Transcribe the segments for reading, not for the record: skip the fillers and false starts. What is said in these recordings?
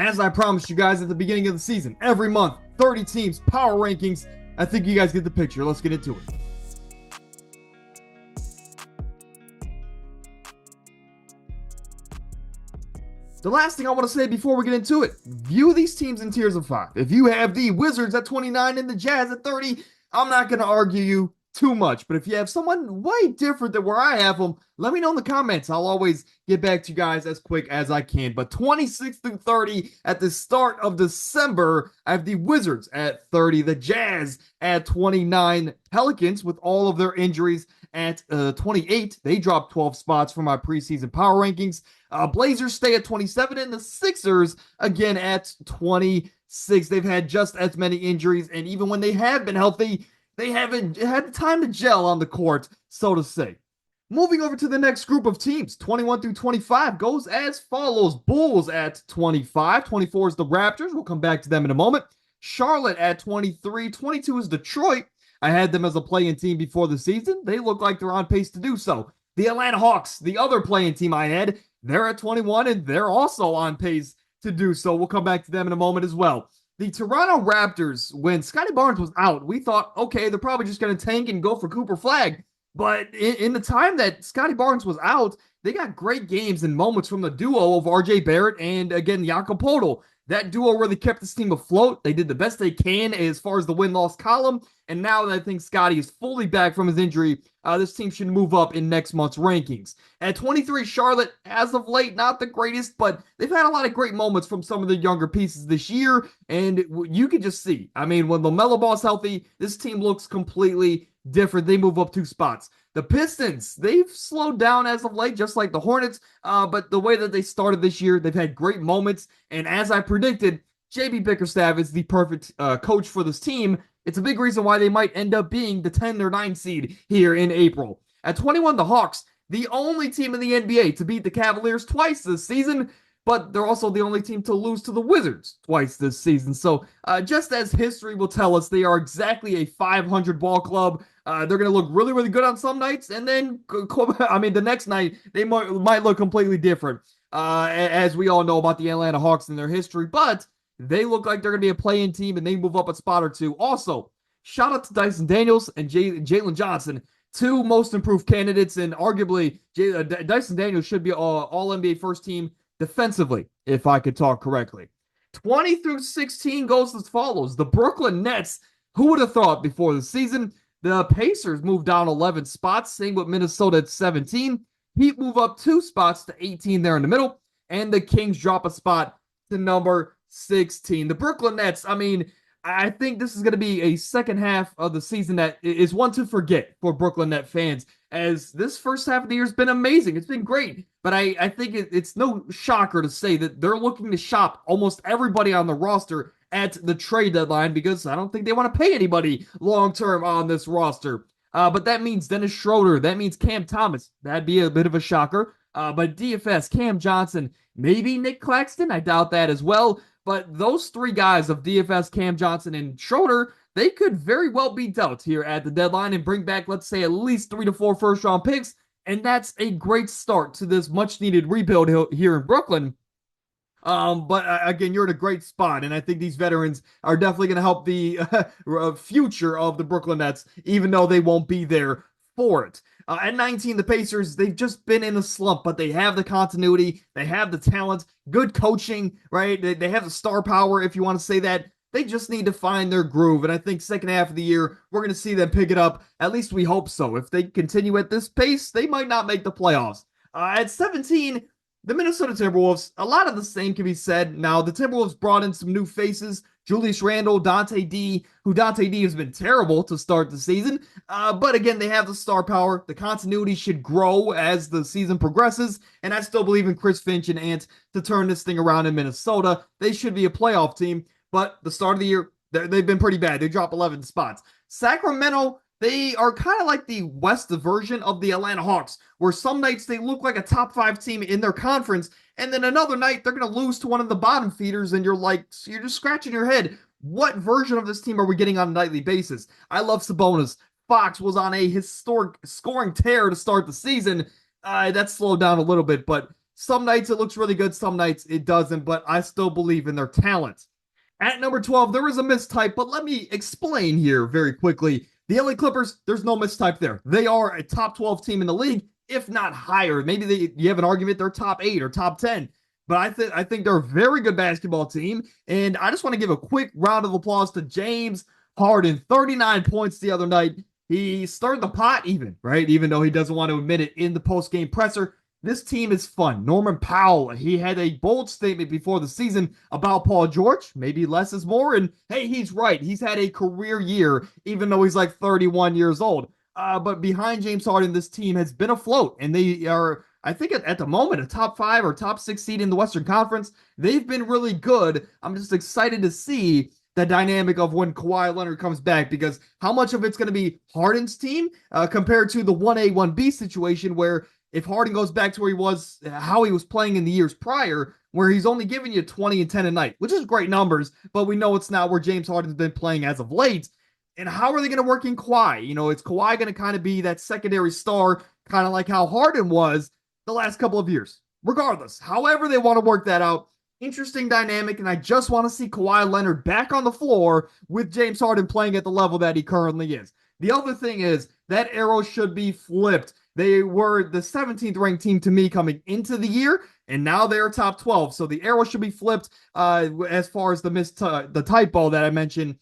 as I promised you guys at the beginning of the season, every month, 30 teams, power rankings. I think you guys get the picture. Let's get into it. The last thing I want to say before we get into it, view these teams in tiers of 5. If you have the Wizards at 29 and the Jazz at 30, I'm not going to argue you too much. But if you have someone way different than where I have them, let me know in the comments. I'll always get back to you guys as quick as I can. But 26 through 30 at the start of December, I have the Wizards at 30, the Jazz at 29, Pelicans with all of their injuries at 28. They dropped 12 spots for my preseason power rankings. Blazers stay at 27, and the Sixers again at 26. They've had just as many injuries, and even when they have been healthy, they haven't had the time to gel on the court, so to say. Moving over to the next group of teams, 21 through 25 goes as follows. Bulls at 25. 24 is the Raptors. We'll come back to them in a moment. Charlotte at 23. 22 is Detroit. I had them as a play-in team before the season. They look like they're on pace to do so. The Atlanta Hawks, the other play-in team I had, they're at 21, and they're also on pace to do so. We'll come back to them in a moment as well. The Toronto Raptors, when Scotty Barnes was out, we thought, okay, they're probably just going to tank and go for Cooper Flagg. But in the time that Scotty Barnes was out, they got great games and moments from the duo of R.J. Barrett and, again, Jakob Poeltl. That duo really kept this team afloat. They did the best they can as far as the win-loss column. And now that I think Scotty is fully back from his injury, this team should move up in next month's rankings. At 23, Charlotte, as of late, not the greatest, but they've had a lot of great moments from some of the younger pieces this year. And you can just see, I mean, when LaMelo Ball's healthy, this team looks completely different. They move up 2 spots. The Pistons, they've slowed down as of late, just like the Hornets, but the way that they started this year, they've had great moments, and as I predicted, J.B. Bickerstaff is the perfect coach for this team. It's a big reason why they might end up being the 10 or 9 seed here in April. At 21, the Hawks, the only team in the NBA to beat the Cavaliers twice this season, but they're also the only team to lose to the Wizards twice this season. So just as history will tell us, they are exactly a 500 ball club. They're going to look really, really good on some nights, and then, I mean, the next night, they might look completely different, as we all know about the Atlanta Hawks and their history, but they look like they're going to be a play-in team, and they move up a spot or 2. Also, shout out to Dyson Daniels and Jalen Johnson, 2 most improved candidates, and arguably, Dyson Daniels should be all-NBA first team defensively, if I could talk correctly. 20 through 16 goes as follows. The Brooklyn Nets, who would have thought before the season? The Pacers move down 11 spots, same with Minnesota at 17. Heat move up 2 spots to 18 there in the middle, and the Kings drop a spot to number 16. The Brooklyn Nets, I mean, I think this is going to be a second half of the season that is one to forget for Brooklyn Net fans, as this first half of the year has been amazing. It's been great, but I think it's no shocker to say that they're looking to shop almost everybody on the roster at the trade deadline, because I don't think they want to pay anybody long-term on this roster. But that means Dennis Schroeder. That means Cam Thomas. That'd be a bit of a shocker. But DFS, Cam Johnson, maybe Nick Claxton. I doubt that as well. But those 3 guys of DFS, Cam Johnson, and Schroeder, they could very well be dealt here at the deadline and bring back, let's say, at least 3 to 4 first-round picks. And that's a great start to this much-needed rebuild here in Brooklyn. But again, you're in a great spot, and I think these veterans are definitely going to help the future of the Brooklyn Nets, even though they won't be there for it. At 19, the Pacers, they've just been in a slump, but they have the continuity, they have the talent, good coaching, right? They have the star power, if you want to say that. They just need to find their groove, and I think second half of the year, we're going to see them pick it up. At least we hope so. If they continue at this pace, they might not make the playoffs. At 17, the Minnesota Timberwolves, a lot of the same can be said. Now, the Timberwolves brought in some new faces. Julius Randle, Dante D, who Dante D has been terrible to start the season. But again, they have the star power. The continuity should grow as the season progresses. And I still believe in Chris Finch and Ant to turn this thing around in Minnesota. They should be a playoff team. But the start of the year, they've been pretty bad. They dropped 11 spots. Sacramento, they are kind of like the West version of the Atlanta Hawks, where some nights they look like a top 5 team in their conference, and then another night they're going to lose to one of the bottom feeders, and you're just scratching your head. What version of this team are we getting on a nightly basis? I love Sabonis. Fox was on a historic scoring tear to start the season. That slowed down a little bit, but Some nights it looks really good, some nights it doesn't, but I still believe in their talent. At number 12, there is a mistype, but let me explain here very quickly. The LA Clippers, there's no mistype there. They are a top 12 team in the league, if not higher. Maybe you have an argument they're top 8 or top 10. But I think they're a very good basketball team. And I just want to give a quick round of applause to James Harden. 39 points the other night. He stirred the pot even, right? Even though he doesn't want to admit it in the post-game presser. This team is fun. Norman Powell, he had a bold statement before the season about Paul George. Maybe less is more. And hey, he's right. He's had a career year, even though he's like 31 years old. But behind James Harden, this team has been afloat. And they are, I think at the moment, a top 5 or top 6 seed in the Western Conference. They've been really good. I'm just excited to see the dynamic of when Kawhi Leonard comes back, because how much of it's going to be Harden's team compared to the 1A, 1B situation where if Harden goes back to where he was, how he was playing in the years prior, where he's only giving you 20 and 10 a night, which is great numbers, but we know it's not where James Harden's been playing as of late. And how are they going to work in Kawhi? Is Kawhi going to kind of be that secondary star, kind of like how Harden was the last couple of years? Regardless, however they want to work that out, interesting dynamic, and I just want to see Kawhi Leonard back on the floor with James Harden playing at the level that he currently is. The other thing is that arrow should be flipped. They were the 17th ranked team to me coming into the year, and now they're top 12. So the arrow should be flipped as far as the typo that I mentioned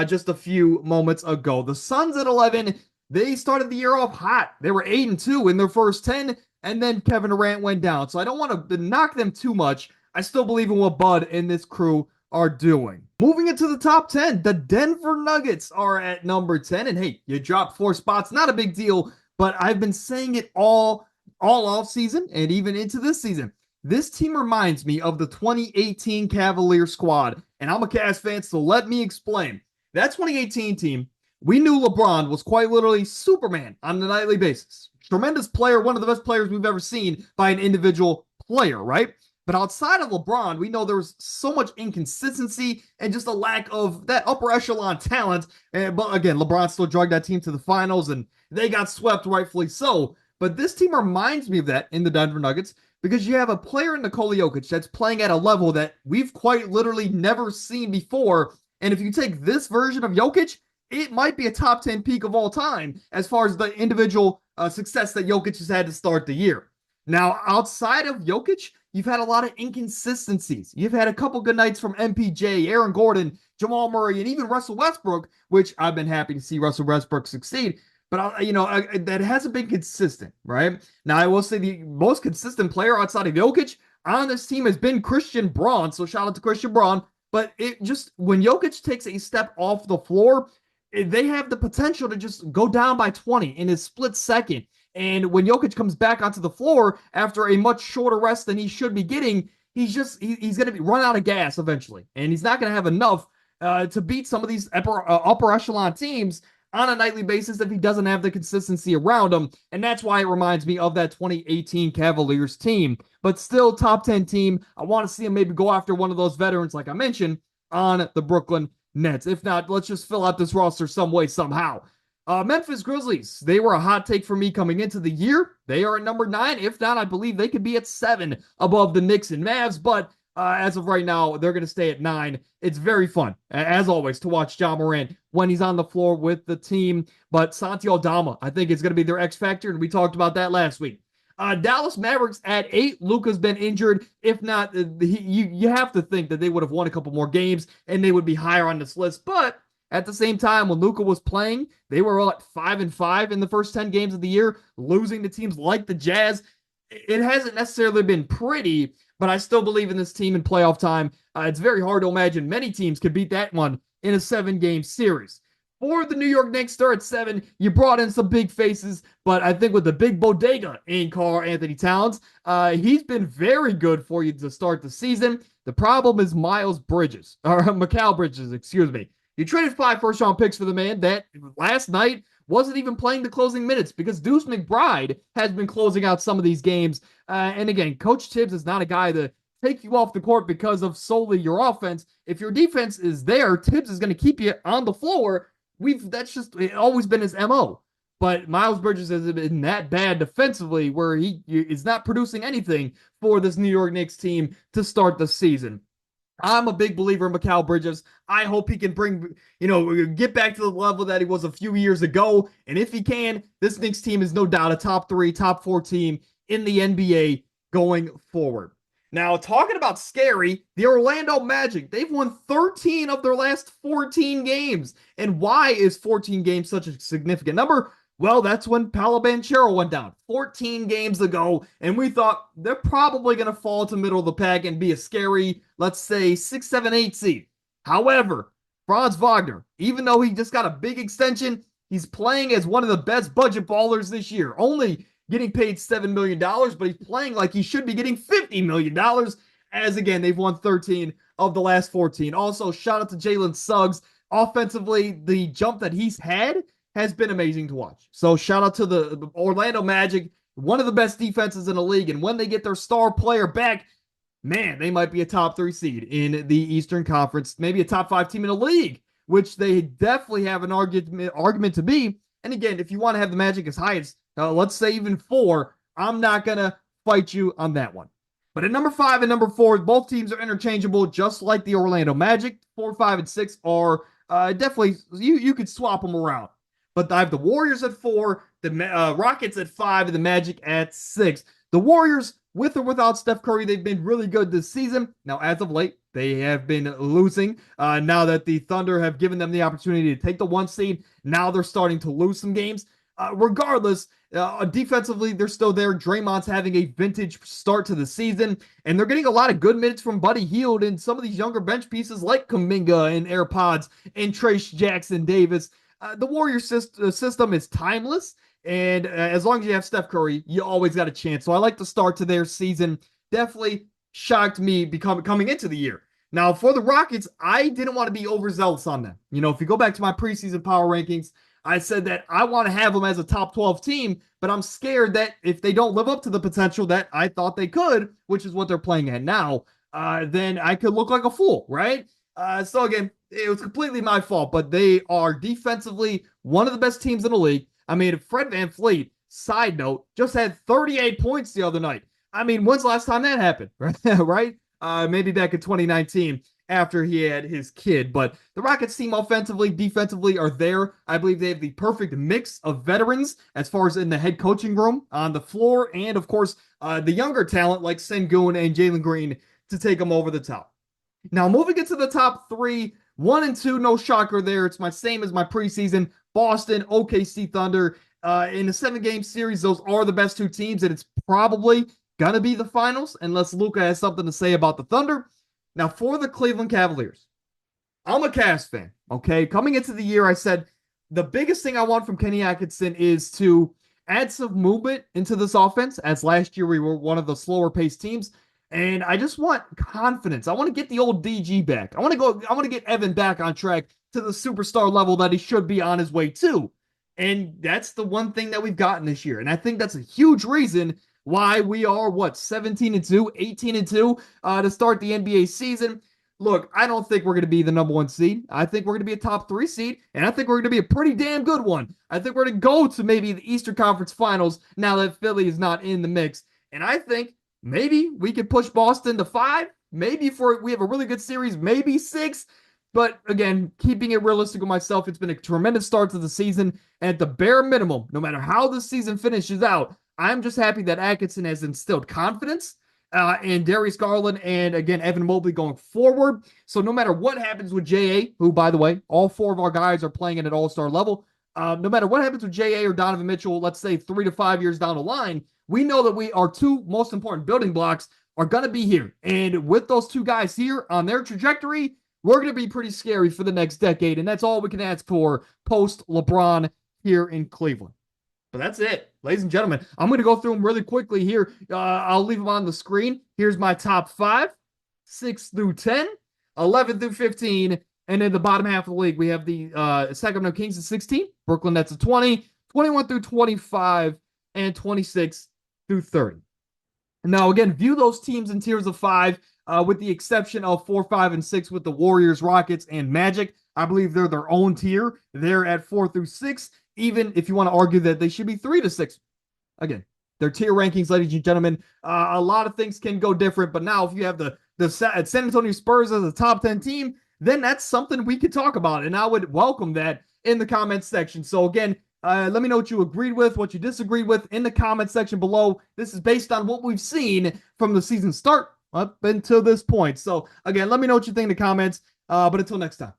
just a few moments ago. The Suns at 11, they started the year off hot. They were 8-2 in their first 10, and then Kevin Durant went down. So I don't want to knock them too much. I still believe in what Bud and this crew are doing. Moving into the top 10, the Denver Nuggets are at number 10. And hey, you dropped 4 spots, not a big deal, but I've been saying it all off season and even into this season. This team reminds me of the 2018 Cavalier squad. And I'm a Cavs fan, so let me explain. That 2018 team, we knew LeBron was quite literally Superman on a nightly basis. Tremendous player, one of the best players we've ever seen by an individual player, right? But outside of LeBron, we know there was so much inconsistency and just a lack of that upper echelon talent. But again, LeBron still dragged that team to the finals, and they got swept, rightfully so. But this team reminds me of that in the Denver Nuggets, because you have a player in Nikola Jokic that's playing at a level that we've quite literally never seen before. And if you take this version of Jokic, it might be a top 10 peak of all time as far as the individual success that Jokic has had to start the year. Now, outside of Jokic, you've had a lot of inconsistencies. You've had a couple good nights from MPJ, Aaron Gordon, Jamal Murray, and even Russell Westbrook, which I've been happy to see Russell Westbrook succeed. But, that hasn't been consistent, right? Now, I will say the most consistent player outside of Jokic on this team has been Christian Braun. So shout out to Christian Braun. But it just, when Jokic takes a step off the floor, they have the potential to just go down by 20 in a split second. And when Jokic comes back onto the floor after a much shorter rest than he should be getting, he's going to be run out of gas eventually. And he's not going to have enough to beat some of these upper echelon teams on a nightly basis if he doesn't have the consistency around him. And that's why it reminds me of that 2018 Cavaliers team. But still top 10 team. I want to see him maybe go after one of those veterans like I mentioned on the Brooklyn Nets. If not, let's just fill out this roster some way, somehow. Memphis Grizzlies, they were a hot take for me coming into the year. They are at number 9. If not, I believe they could be at 7 above the Knicks and Mavs. But as of right now, they're going to stay at 9. It's very fun, as always, to watch Ja Morant when he's on the floor with the team. But Santi Aldama, I think, is going to be their X factor, and we talked about that last week. Dallas Mavericks at 8. Luka's been injured. If not, you have to think that they would have won a couple more games, and they would be higher on this list. But at the same time, when Luka was playing, they were 5-5 in the first 10 games of the year, losing to teams like the Jazz. It hasn't necessarily been pretty, but I still believe in this team in playoff time. It's very hard to imagine many teams could beat that one in a 7-game series. For the New York Knicks, they're at 7. You brought in some big faces, but I think with the big bodega in Karl-Anthony Towns, he's been very good for you to start the season. The problem is Mikal Bridges, excuse me. You traded 5 first-round picks for the man that last night wasn't even playing the closing minutes because Deuce McBride has been closing out some of these games. And again, Coach Tibbs is not a guy to take you off the court because of solely your offense. If your defense is there, Tibbs is going to keep you on the floor. That's just always been his MO. but Miles Bridges has been that bad defensively where he is not producing anything for this New York Knicks team to start the season. I'm a big believer in Mikal Bridges. I hope he can get back to the level that he was a few years ago. And if he can, this Knicks team is no doubt a top 3, top 4 team in the NBA going forward. Now, talking about scary, the Orlando Magic, they've won 13 of their last 14 games. And why is 14 games such a significant number? Well, that's when Paolo Banchero went down 14 games ago, and we thought they're probably going to fall to middle of the pack and be a scary, let's say, 6, 7, 8 seed. However, Franz Wagner, even though he just got a big extension, he's playing as one of the best budget ballers this year, only getting paid $7 million, but he's playing like he should be getting $50 million, as again, they've won 13 of the last 14. Also, shout out to Jalen Suggs. Offensively, the jump that he's had has been amazing to watch. So shout out to the Orlando Magic, one of the best defenses in the league. And when they get their star player back, man, they might be a top 3 seed in the Eastern Conference, maybe a top 5 team in the league, which they definitely have an argument to be. And again, if you want to have the Magic as high as, let's say even 4, I'm not going to fight you on that one. But at number 5 and number 4, both teams are interchangeable, just like the Orlando Magic. 4, 5, and 6 are definitely, you could swap them around. But I have the Warriors at 4, the Rockets at 5, and the Magic at 6. The Warriors, with or without Steph Curry, they've been really good this season. Now, as of late, they have been losing. Now that the Thunder have given them the opportunity to take the 1 seed, now they're starting to lose some games. Regardless, defensively, they're still there. Draymond's having a vintage start to the season, and they're getting a lot of good minutes from Buddy Hield and some of these younger bench pieces like Kuminga and AirPods and Trace Jackson Davis. The Warriors system is timeless, and as long as you have Steph Curry, you always got a chance. So I like the start to their season. Definitely shocked me coming into the year. Now, for the Rockets, I didn't want to be overzealous on them. If you go back to my preseason power rankings, I said that I want to have them as a top 12 team, but I'm scared that if they don't live up to the potential that I thought they could, which is what they're playing at now, then I could look like a fool, right? So again, it was completely my fault, but they are defensively one of the best teams in the league. I mean, Fred VanVleet, side note, just had 38 points the other night. I mean, when's the last time that happened? Right? Maybe back in 2019 after he had his kid. But the Rockets team offensively, defensively are there. I believe they have the perfect mix of veterans as far as in the head coaching room, on the floor, and of course, the younger talent like Sengun and Jalen Green to take them over the top. Now, moving into the top 3, 1 and 2, no shocker there. It's my same as my preseason. Boston, OKC Thunder. In a 7-game series, those are the best 2 teams, and it's probably going to be the finals unless Luka has something to say about the Thunder. Now, for the Cleveland Cavaliers, I'm a Cavs fan, okay? Coming into the year, I said the biggest thing I want from Kenny Atkinson is to add some movement into this offense, as last year we were one of the slower-paced teams. And I just want confidence. I want to get the old DG back. I want to get Evan back on track to the superstar level that he should be on his way to. And that's the one thing that we've gotten this year. And I think that's a huge reason why we are, 17-2, 18-2 to start the NBA season. Look, I don't think we're going to be the number 1 seed. I think we're going to be a top 3 seed, and I think we're going to be a pretty damn good one. I think we're going to go to maybe the Eastern Conference Finals now that Philly is not in the mix. And I think maybe we could push Boston to 5. Maybe we have a really good series, maybe 6. But again, keeping it realistic with myself, it's been a tremendous start to the season. And at the bare minimum, no matter how the season finishes out, I'm just happy that Atkinson has instilled confidence in Darius Garland and, again, Evan Mobley going forward. So no matter what happens with J.A., who, by the way, all 4 of our guys are playing at an all-star level, no matter what happens with J.A. or Donovan Mitchell, let's say 3 to 5 years down the line, we know that our 2 most important building blocks are going to be here. And with those 2 guys here on their trajectory, we're going to be pretty scary for the next decade. And that's all we can ask for post-LeBron here in Cleveland. But that's it, ladies and gentlemen. I'm going to go through them really quickly here. I'll leave them on the screen. Here's my top 5, 6 through 10, 11 through 15. And in the bottom half of the league, we have the Sacramento Kings at 16, Brooklyn Nets at 20, 21 through 25, and 26 through 30. Now, again, view those teams in tiers of 5, with the exception of 4, 5, and 6 with the Warriors, Rockets, and Magic. I believe they're their own tier. They're at 4 through 6. even if you want to argue that they should be 3 to 6. Again, their tier rankings, ladies and gentlemen. A lot of things can go different, but now if you have the San Antonio Spurs as a top 10 team, then that's something we could talk about, and I would welcome that in the comments section. So again, let me know what you agreed with, what you disagreed with in the comment section below. This is based on what we've seen from the season start up until this point. So again, let me know what you think in the comments. But until next time.